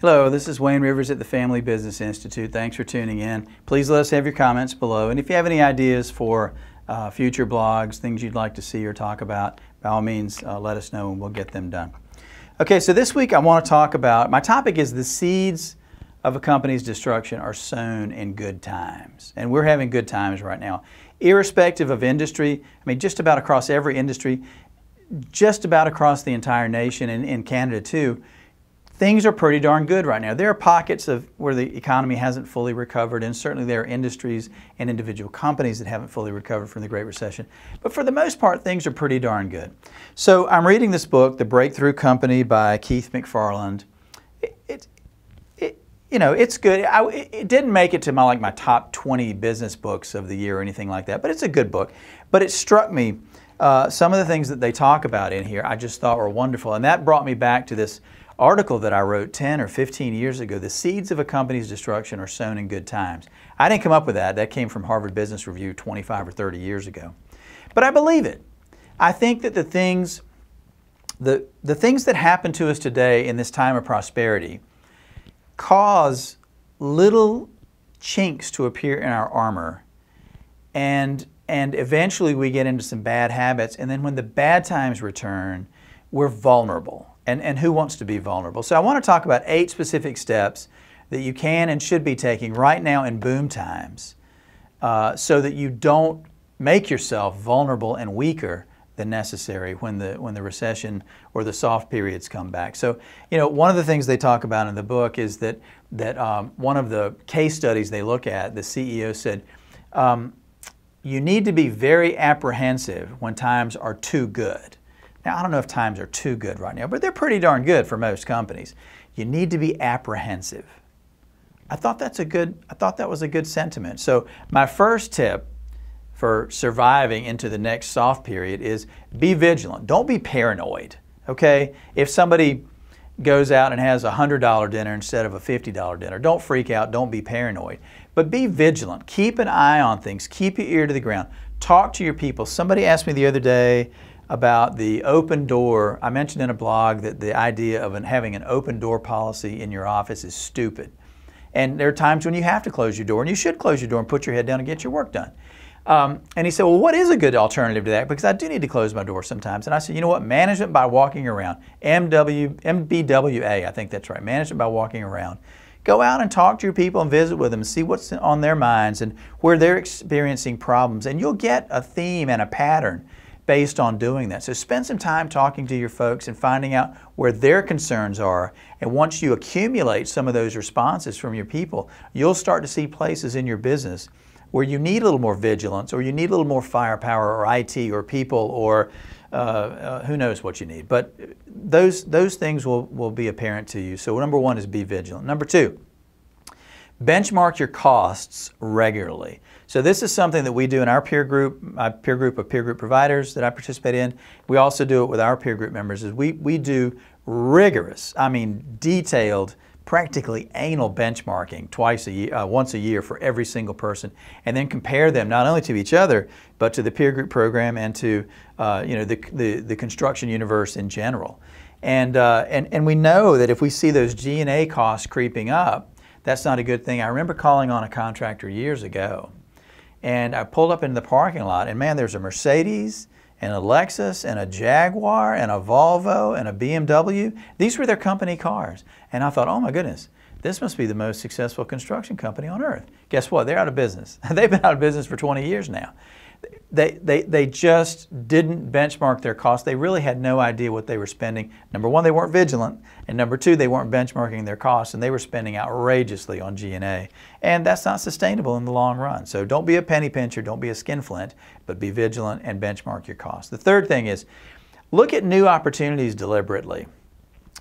Hello, this is Wayne Rivers at the Family Business Institute. Thanks for tuning in. Please let us have your comments below. And if you have any ideas for future blogs, things you'd like to see or talk about, by all means, let us know and we'll get them done. Okay, so this week I want to talk about, my topic is the seeds of a company's destruction are sown in good times. And we're having good times right now. Irrespective of industry, I mean, just about across every industry, just about across the entire nation and in Canada too, things are pretty darn good right now. There are pockets of where the economy hasn't fully recovered, and certainly there are industries and individual companies that haven't fully recovered from the Great Recession. But for the most part, things are pretty darn good. So I'm reading this book, The Breakthrough Company by Keith McFarland. It's good. It didn't make it to my top 20 business books of the year or anything like that, but it's a good book. But it struck me, some of the things that they talk about in here I just thought were wonderful, and that brought me back to this article that I wrote 10 or 15 years ago, The Seeds of a Company's Destruction Are Sown in Good Times. I didn't come up with that. That came from Harvard Business Review 25 or 30 years ago. But I believe it. I think that the things that happen to us today in this time of prosperity cause little chinks to appear in our armor, and eventually we get into some bad habits, and then when the bad times return, we're vulnerable. And who wants to be vulnerable? So I want to talk about 8 specific steps that you can and should be taking right now in boom times so that you don't make yourself vulnerable and weaker than necessary when the recession or the soft periods come back. So, one of the things they talk about in the book is that one of the case studies they look at, the CEO said, you need to be very apprehensive when times are too good. Now, I don't know if times are too good right now, but they're pretty darn good for most companies. You need to be apprehensive. I thought that was a good sentiment. So my first tip for surviving into the next soft period is be vigilant. Don't be paranoid, okay? If somebody goes out and has a $100 dinner instead of a $50 dinner, don't freak out, don't be paranoid. But be vigilant. Keep an eye on things. Keep your ear to the ground. Talk to your people. Somebody asked me the other day about the open door. I mentioned in a blog that the idea of having an open door policy in your office is stupid. And there are times when you have to close your door, and you should close your door and put your head down and get your work done. And he said, well, what is a good alternative to that? Because I do need to close my door sometimes. And I said, you know what? Management by walking around. MBWA, I think that's right. Management by walking around. Go out and talk to your people and visit with them and see what's on their minds and where they're experiencing problems. And you'll get a theme and a pattern based on doing that. So spend some time talking to your folks and finding out where their concerns are. And once you accumulate some of those responses from your people, you'll start to see places in your business where you need a little more vigilance, or you need a little more firepower, or IT, or people, or who knows what you need. But those things will be apparent to you. So number 1 is be vigilant. Number 2, benchmark your costs regularly. So this is something that we do in our peer group, my peer group of peer group providers that I participate in. We also do it with our peer group members. Is we do rigorous, detailed, practically anal benchmarking once a year for every single person, and then compare them not only to each other, but to the peer group program and to the construction universe in general. And we know that if we see those G&A costs creeping up, that's not a good thing. I remember calling on a contractor years ago, and I pulled up into the parking lot, and man, there's a Mercedes and a Lexus and a Jaguar and a Volvo and a BMW. These were their company cars. And I thought, oh my goodness, this must be the most successful construction company on earth. Guess what? They're out of business. They've been out of business for 20 years now. They just didn't benchmark their costs. They really had no idea what they were spending. Number 1, they weren't vigilant. And number 2, they weren't benchmarking their costs, and they were spending outrageously on G&A. And that's not sustainable in the long run. So don't be a penny pincher, don't be a skinflint, but be vigilant and benchmark your costs. The third thing is look at new opportunities deliberately.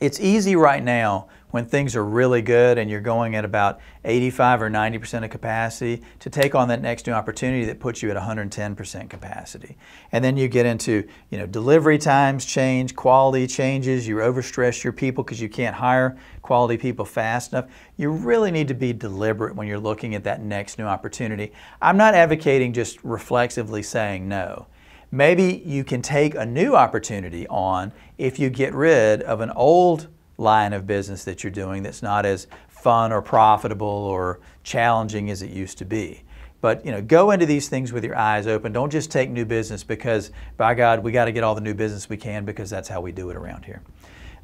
It's easy right now when things are really good and you're going at about 85 or 90% of capacity to take on that next new opportunity that puts you at 110% capacity. And then you get into, delivery times change, quality changes, you overstress your people because you can't hire quality people fast enough. You really need to be deliberate when you're looking at that next new opportunity. I'm not advocating just reflexively saying no. Maybe you can take a new opportunity on if you get rid of an old line of business that you're doing that's not as fun or profitable or challenging as it used to be. But go into these things with your eyes open. Don't just take new business because, by God, we got to get all the new business we can because that's how we do it around here.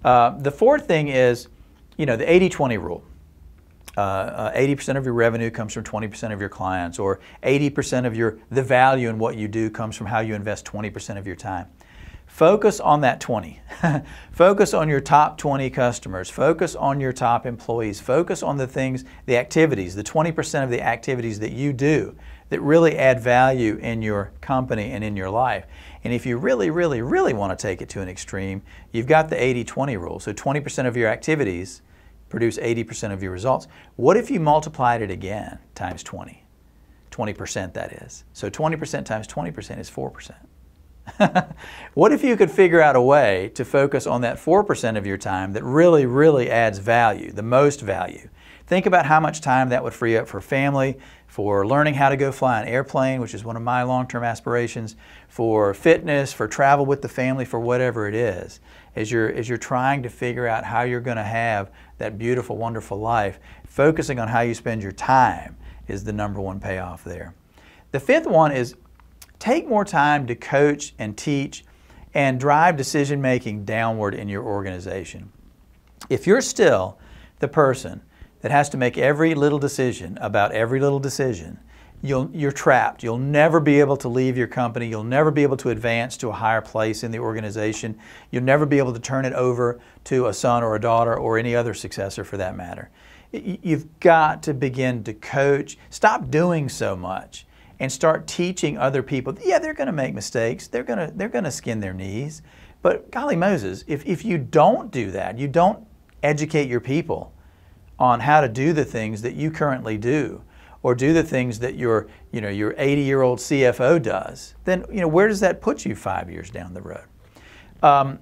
The fourth thing is, the 80-20 rule. 80% of your revenue comes from 20% of your clients, or 80% of the value in what you do comes from how you invest 20% of your time. Focus on that 20. Focus on your top 20 customers. Focus on your top employees. Focus on the things, the activities, the 20% of the activities that you do that really add value in your company and in your life. And if you really, really, really want to take it to an extreme, you've got the 80-20 rule. So 20% of your activities produce 80% of your results. What if you multiplied it again times 20? 20% that is. So 20% times 20% is 4%. What if you could figure out a way to focus on that 4% of your time that really, really adds value, the most value? Think about how much time that would free up for family, for learning how to go fly an airplane, which is one of my long-term aspirations, for fitness, for travel with the family, for whatever it is. As you're trying to figure out how you're going to have that beautiful, wonderful life, focusing on how you spend your time is the number one payoff there. The fifth one is take more time to coach and teach and drive decision-making downward in your organization. If you're still the person that has to make every little decision about every little decision, you're trapped. You'll never be able to leave your company. You'll never be able to advance to a higher place in the organization. You'll never be able to turn it over to a son or a daughter or any other successor for that matter. You've got to begin to coach. Stop doing so much and start teaching other people. Yeah, they're going to make mistakes. They're going to skin their knees. But golly Moses, if you don't do that, you don't educate your people on how to do the things that you currently do, or do the things that your 80-year-old CFO does, then where does that put you 5 years down the road?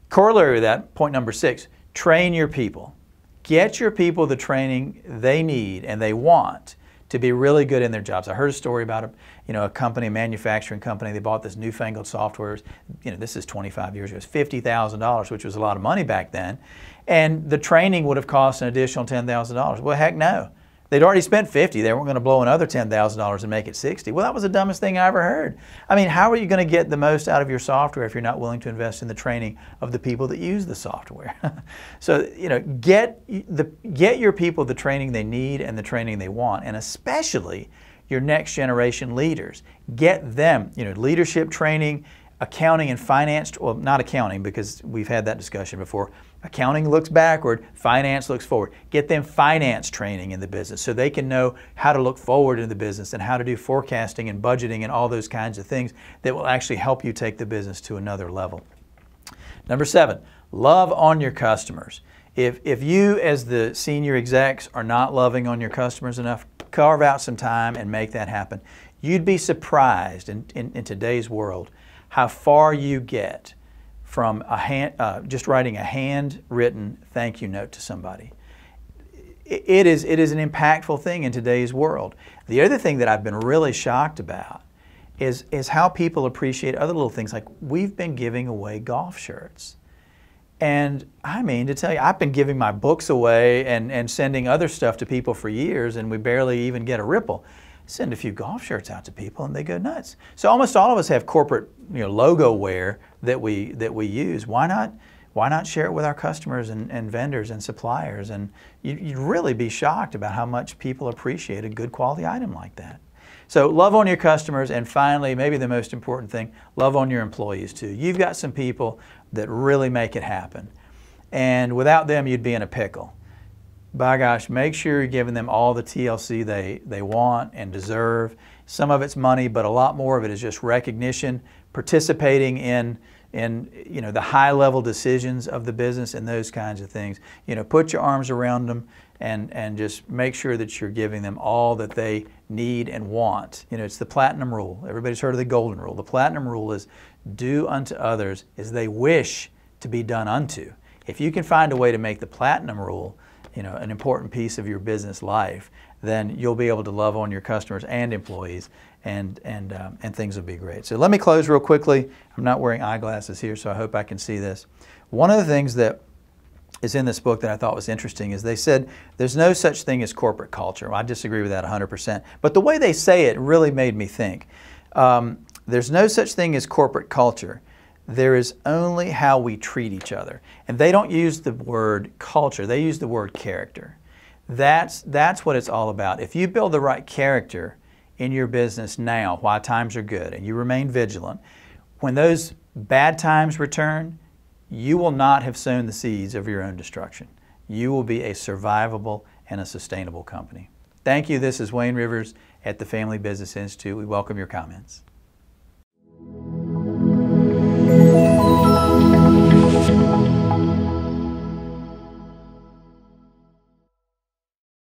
Corollary to that, point number 6, train your people. Get your people the training they need and they want to be really good in their jobs. I heard a story about a company, a manufacturing company. They bought this newfangled software. This is 25 years ago. It was $50,000, which was a lot of money back then. And the training would have cost an additional $10,000. Well, heck no. They'd already spent $50,000. They weren't going to blow another $10,000 and make it $60,000. Well, that was the dumbest thing I ever heard. I mean, how are you going to get the most out of your software if you're not willing to invest in the training of the people that use the software? So, get your people the training they need and the training they want, and especially your next generation leaders. Get them, leadership training, accounting and finance. Well, not accounting, because we've had that discussion before. Accounting looks backward, finance looks forward. Get them finance training in the business so they can know how to look forward in the business and how to do forecasting and budgeting and all those kinds of things that will actually help you take the business to another level. Number 7, love on your customers. If you as the senior execs are not loving on your customers enough, carve out some time and make that happen. You'd be surprised in today's world how far you get from just writing a handwritten thank you note to somebody. It is an impactful thing in today's world. The other thing that I've been really shocked about is how people appreciate other little things, like we've been giving away golf shirts. And I mean, to tell you, I've been giving my books away and sending other stuff to people for years, and we barely even get a ripple. Send a few golf shirts out to people and they go nuts. So almost all of us have corporate logo wear that we use. Why not share it with our customers and vendors and suppliers? And you'd really be shocked about how much people appreciate a good quality item like that. So love on your customers, and finally, maybe the most important thing, love on your employees too. You've got some people that really make it happen, and without them you'd be in a pickle. By gosh, make sure you're giving them all the TLC they want and deserve. Some of it's money, but a lot more of it is just recognition, participating in the high-level decisions of the business and those kinds of things. Put your arms around them and just make sure that you're giving them all that they need and want. It's the platinum rule. Everybody's heard of the golden rule. The platinum rule is do unto others as they wish to be done unto. If you can find a way to make the platinum rule an important piece of your business life, then you'll be able to love on your customers and employees, and things will be great. So let me close real quickly. I'm not wearing eyeglasses here, so I hope I can see this. One of the things that is in this book that I thought was interesting is they said there's no such thing as corporate culture. I disagree with that 100%. But the way they say it really made me think. There's no such thing as corporate culture. There is only how we treat each other. And they don't use the word culture. They use the word character. That's what it's all about. If you build the right character in your business now while times are good and you remain vigilant, when those bad times return, you will not have sown the seeds of your own destruction. You will be a survivable and a sustainable company. Thank you. This is Wayne Rivers at the Family Business Institute. We welcome your comments.